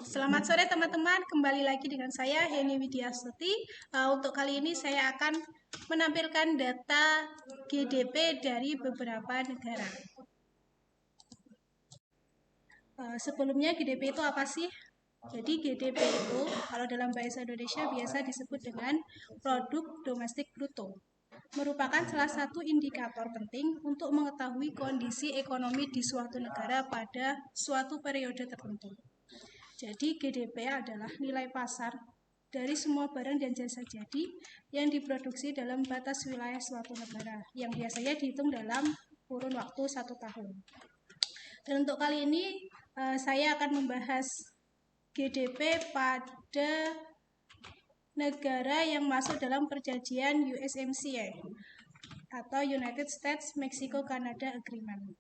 Selamat sore teman-teman, kembali lagi dengan saya Heni Widiastuti. Untuk kali ini saya akan menampilkan data GDP dari beberapa negara. Sebelumnya GDP itu apa sih? Jadi GDP itu kalau dalam bahasa Indonesia biasa disebut dengan produk domestik bruto. Merupakan salah satu indikator penting untuk mengetahui kondisi ekonomi di suatu negara pada suatu periode tertentu. Jadi GDP adalah nilai pasar dari semua barang dan jasa jadi yang diproduksi dalam batas wilayah suatu negara yang biasanya dihitung dalam kurun waktu 1 tahun. Dan untuk kali ini saya akan membahas GDP pada negara yang masuk dalam perjanjian USMCA atau United States Mexico Canada Agreement.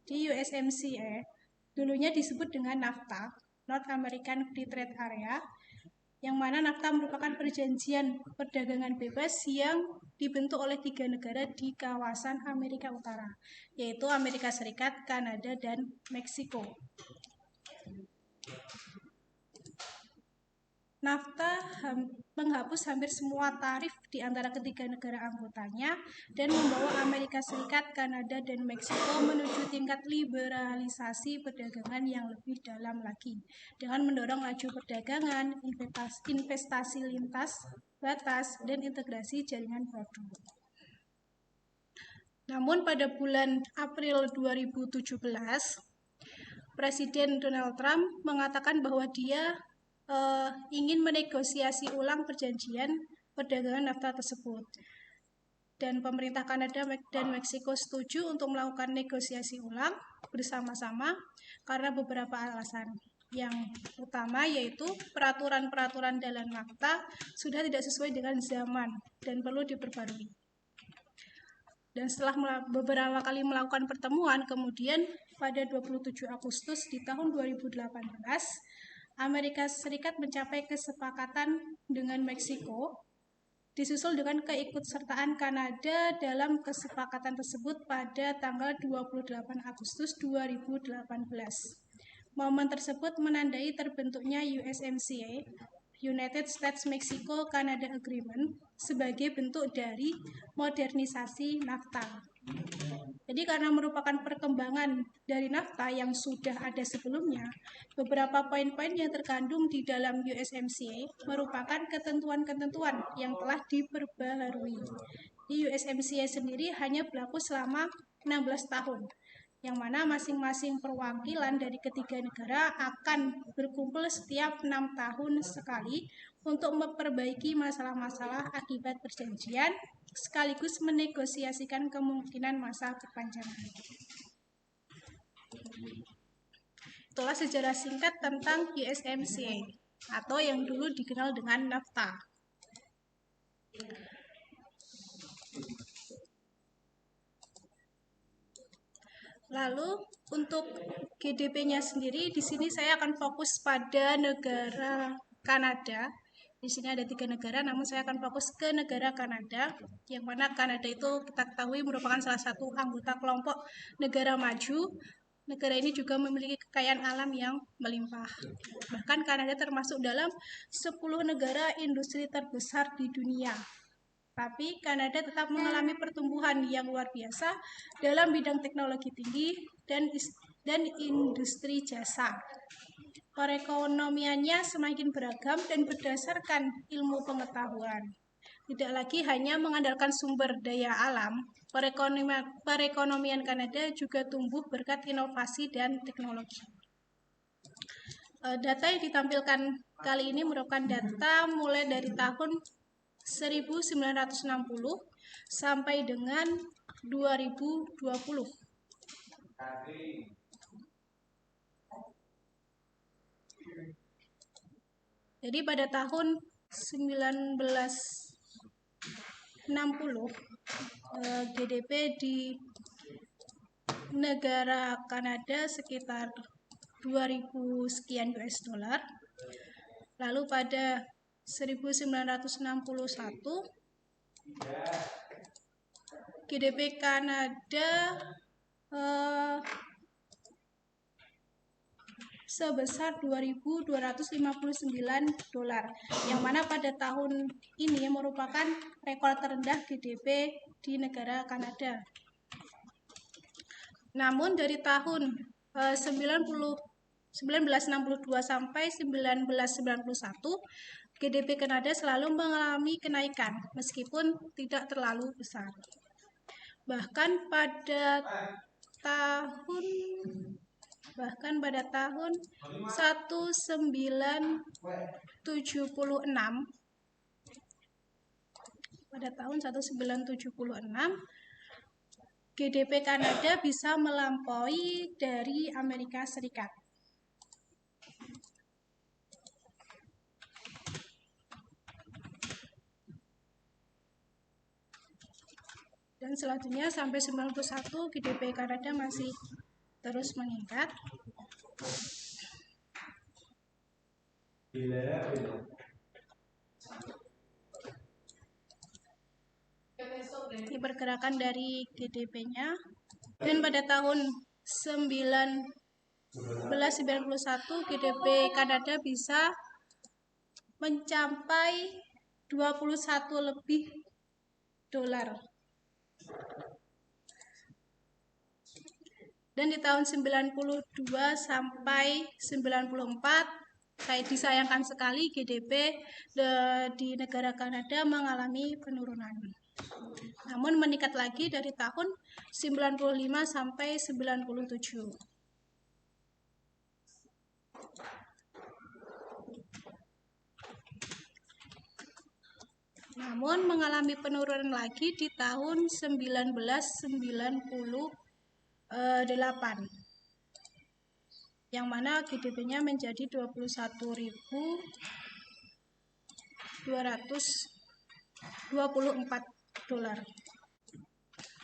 Di USMCA dulunya disebut dengan NAFTA, North American Free Trade Area, yang mana NAFTA merupakan perjanjian perdagangan bebas yang dibentuk oleh 3 negara di kawasan Amerika Utara, yaitu Amerika Serikat, Kanada, dan Meksiko. NAFTA menghapus hampir semua tarif di antara ketiga negara anggotanya dan membawa Amerika Serikat, Kanada, dan Meksiko menuju tingkat liberalisasi perdagangan yang lebih dalam lagi dengan mendorong laju perdagangan, investasi lintas batas, dan integrasi jaringan produk. Namun pada bulan April 2017, Presiden Donald Trump mengatakan bahwa dia ingin menegosiasi ulang perjanjian perdagangan NAFTA tersebut. Dan pemerintah Kanada dan Meksiko setuju untuk melakukan negosiasi ulang bersama-sama karena beberapa alasan. Yang utama yaitu peraturan-peraturan dalam NAFTA sudah tidak sesuai dengan zaman dan perlu diperbarui. Dan setelah beberapa kali melakukan pertemuan, kemudian pada 27 Agustus di tahun 2018, Amerika Serikat mencapai kesepakatan dengan Meksiko, disusul dengan keikutsertaan Kanada dalam kesepakatan tersebut pada tanggal 28 Agustus 2018. Momen tersebut menandai terbentuknya USMCA, United States Mexico Canada Agreement, sebagai bentuk dari modernisasi NAFTA. Jadi karena merupakan perkembangan dari NAFTA yang sudah ada sebelumnya, beberapa poin-poin yang terkandung di dalam USMCA merupakan ketentuan-ketentuan yang telah diperbaharui. Di USMCA sendiri hanya berlaku selama 16 tahun, yang mana masing-masing perwakilan dari ketiga negara akan berkumpul setiap 6 tahun sekali untuk memperbaiki masalah-masalah akibat perjanjian, sekaligus menegosiasikan kemungkinan masa perpanjangan. Itulah sejarah singkat tentang USMCA atau yang dulu dikenal dengan NAFTA. Lalu untuk GDP-nya sendiri, di sini saya akan fokus pada negara Kanada. Di sini ada 3 negara, namun saya akan fokus ke negara Kanada, yang mana Kanada itu kita ketahui merupakan salah satu anggota kelompok negara maju. Negara ini juga memiliki kekayaan alam yang melimpah. Bahkan Kanada termasuk dalam 10 negara industri terbesar di dunia. Tapi Kanada tetap mengalami pertumbuhan yang luar biasa dalam bidang teknologi tinggi dan industri jasa. Perekonomiannya semakin beragam dan berdasarkan ilmu pengetahuan. Tidak lagi hanya mengandalkan sumber daya alam, perekonomian Kanada juga tumbuh berkat inovasi dan teknologi. Data yang ditampilkan kali ini merupakan data mulai dari tahun 1960 sampai dengan 2020. Jadi pada tahun 1960 GDP di negara Kanada sekitar 2000 sekian US dollar. Lalu pada 1961 GDP Kanada sebesar 2.259 dolar, yang mana pada tahun ini merupakan rekor terendah GDP di negara Kanada. Namun dari tahun 1962 sampai 1991, GDP Kanada selalu mengalami kenaikan meskipun tidak terlalu besar. Bahkan pada tahun 1976 GDP Kanada bisa melampaui dari Amerika Serikat. Dan selanjutnya sampai 91 GDP Kanada masih terus meningkat. Ini pergerakan dari GDP-nya. Dan pada tahun 1991 GDP Kanada bisa mencapai 21 lebih dolar. Dan di tahun 92 sampai 94, disayangkan sekali GDP di negara Kanada mengalami penurunan. Namun meningkat lagi dari tahun 95 sampai 97. Namun mengalami penurunan lagi di tahun 1998, yang mana GDP-nya menjadi 21.224 dolar.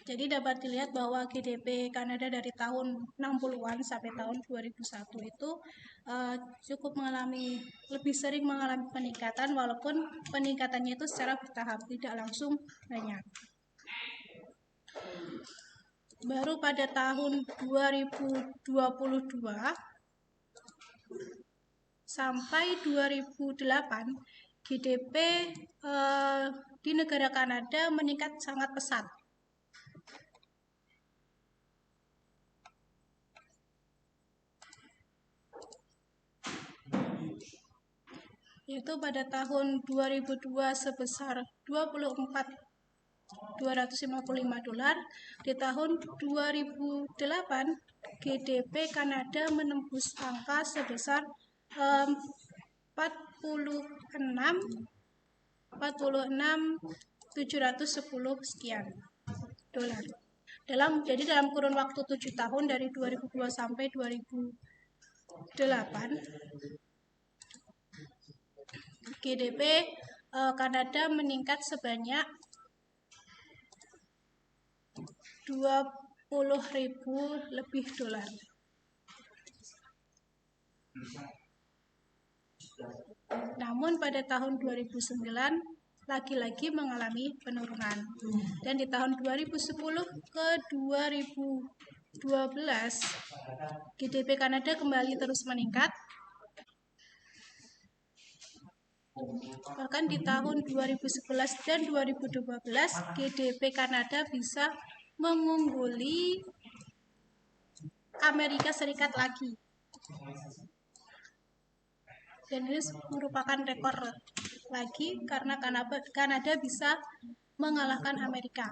Jadi dapat dilihat bahwa GDP Kanada dari tahun 60-an sampai tahun 2001 itu cukup lebih sering mengalami peningkatan, walaupun peningkatannya itu secara bertahap, tidak langsung banyak. Baru pada tahun 2022 sampai 2008, GDP di negara Kanada meningkat sangat pesat. Yaitu pada tahun 2002 sebesar 24.255 dolar. Di tahun 2008 GDP Kanada menembus angka sebesar 46.710 sekian dolar. Jadi dalam kurun waktu 7 tahun dari 2002 sampai 2008, GDP Kanada meningkat sebanyak 20.000 lebih dolar. Namun pada tahun 2009 lagi-lagi mengalami penurunan. Dan di tahun 2010 ke 2012 GDP Kanada kembali terus meningkat. Bahkan di tahun 2011 dan 2012 GDP Kanada bisa mengungguli Amerika Serikat lagi. Dan ini merupakan rekor lagi karena Kanada bisa mengalahkan Amerika.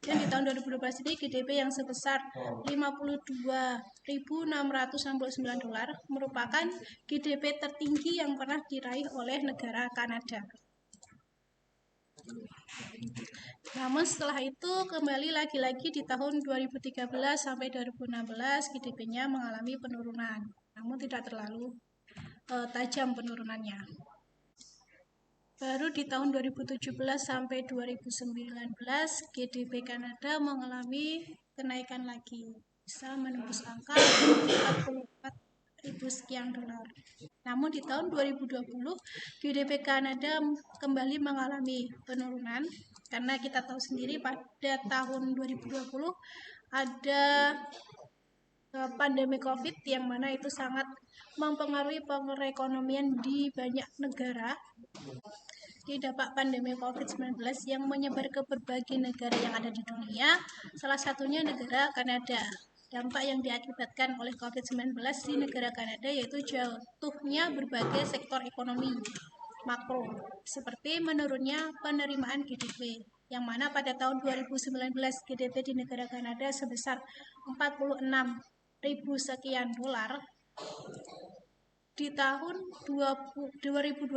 Dan di tahun 2012 ini GDP yang sebesar 52.669 dolar merupakan GDP tertinggi yang pernah diraih oleh negara Kanada. Namun setelah itu kembali lagi-lagi di tahun 2013 sampai 2016 GDP-nya mengalami penurunan, namun tidak terlalu tajam penurunannya. Baru di tahun 2017 sampai 2019 GDP Kanada mengalami kenaikan lagi, bisa menembus angka 44.000 sekian dolar. Namun di tahun 2020 GDP Kanada kembali mengalami penurunan karena kita tahu sendiri pada tahun 2020 ada pandemi COVID yang mana itu sangat mempengaruhi perekonomian di banyak negara. Di dampak pandemi COVID-19 yang menyebar ke berbagai negara yang ada di dunia, salah satunya negara Kanada. Dampak yang diakibatkan oleh COVID-19 di negara Kanada yaitu jatuhnya berbagai sektor ekonomi makro, seperti menurunnya penerimaan GDP, yang mana pada tahun 2019 GDP di negara Kanada sebesar 46.000 sekian dolar. Di tahun 2020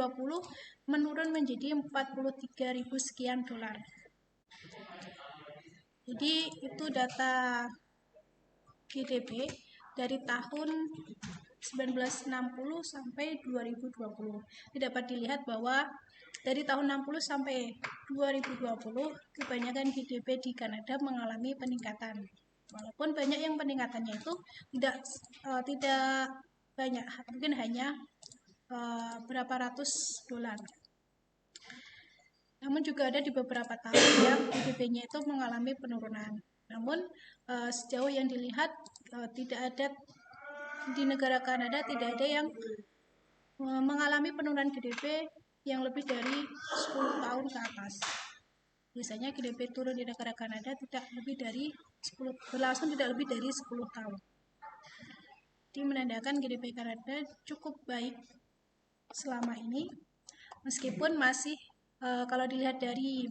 menurun menjadi 43.000 sekian dolar. Jadi itu data GDP dari tahun 1960 sampai 2020. Dapat dilihat bahwa dari tahun 60 sampai 2020 kebanyakan GDP di Kanada mengalami peningkatan. Walaupun banyak yang peningkatannya itu tidak banyak, mungkin hanya berapa ratus dolar. Namun juga ada di beberapa tahun yang GDP-nya itu mengalami penurunan. Namun sejauh yang dilihat tidak ada di negara Kanada tidak ada yang mengalami penurunan GDP yang lebih dari 10 tahun ke atas. Biasanya GDP turun di negara Kanada tidak lebih dari 10 berlangsung tidak lebih dari 10 tahun. Ini menandakan GDP Kanada cukup baik selama ini, meskipun masih kalau dilihat dari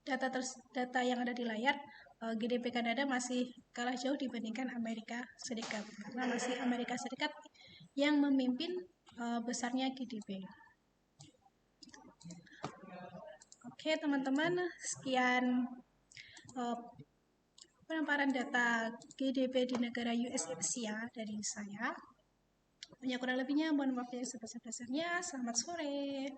data yang ada di layar, GDP Kanada masih kalah jauh dibandingkan Amerika Serikat, karena masih Amerika Serikat yang memimpin besarnya GDP. Oke teman-teman, sekian pemaparan data GDP di negara US Asia dari saya. Kurang lebihnya mohon maaf yang sebesar-besarnya. Selamat sore.